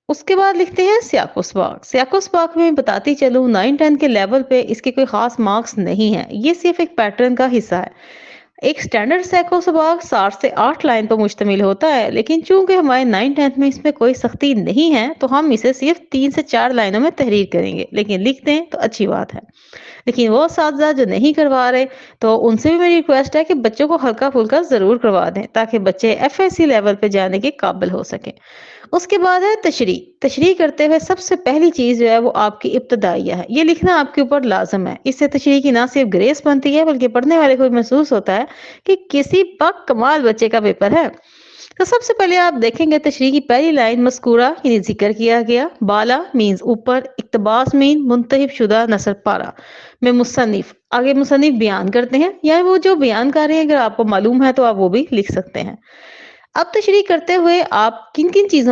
اس کے بعد لکھتے ہیں سیاق سباق۔ سیاق سباق میں بتاتی چلوں 9-10 کے لیول پہ اس کے کوئی خاص مارکس نہیں ہیں، یہ صرف ایک پیٹرن کا حصہ ہے۔ ایک سٹینڈرڈ سیکو سباق 7 سے 8 لائن پر مشتمل ہوتا ہے، لیکن چونکہ ہمارے 9-10 میں اس میں کوئی سختی نہیں ہے تو ہم اسے صرف 3 سے 4 لائنوں میں تحریر کریں گے، لیکن لکھ دیں تو اچھی بات ہے۔ لیکن وہ اساتذہ جو نہیں کروا رہے تو ان سے بھی میری ریکویسٹ ہے کہ بچوں کو ہلکا پھلکا ضرور کروا دیں تاکہ بچے ایف ایس سی لیول پہ جانے کے قابل ہو سکیں۔ اس کے بعد ہے تشریح۔ تشریح کرتے ہوئے سب سے پہلی چیز جو ہے وہ آپ کی ابتدائیہ ہے، یہ لکھنا آپ کے اوپر لازم ہے۔ اس سے تشریح کی نہ صرف گریس بنتی ہے بلکہ پڑھنے والے کو بھی محسوس ہوتا ہے کہ کسی پاک کمال بچے کا پیپر ہے۔ تو سب سے پہلے آپ دیکھیں گے تشریح کی پہلی لائن مذکورہ یعنی ذکر کیا گیا، بالا مینز اوپر، اقتباس مین منتخب شدہ نثر پارہ میں مصنف، آگے مصنف بیان کرتے ہیں، یعنی وہ جو بیان کر رہے ہیں اگر آپ کو معلوم ہے تو آپ وہ بھی لکھ سکتے ہیں۔ اب تشریح کرتے ہوئے آپ کن کن چیزوں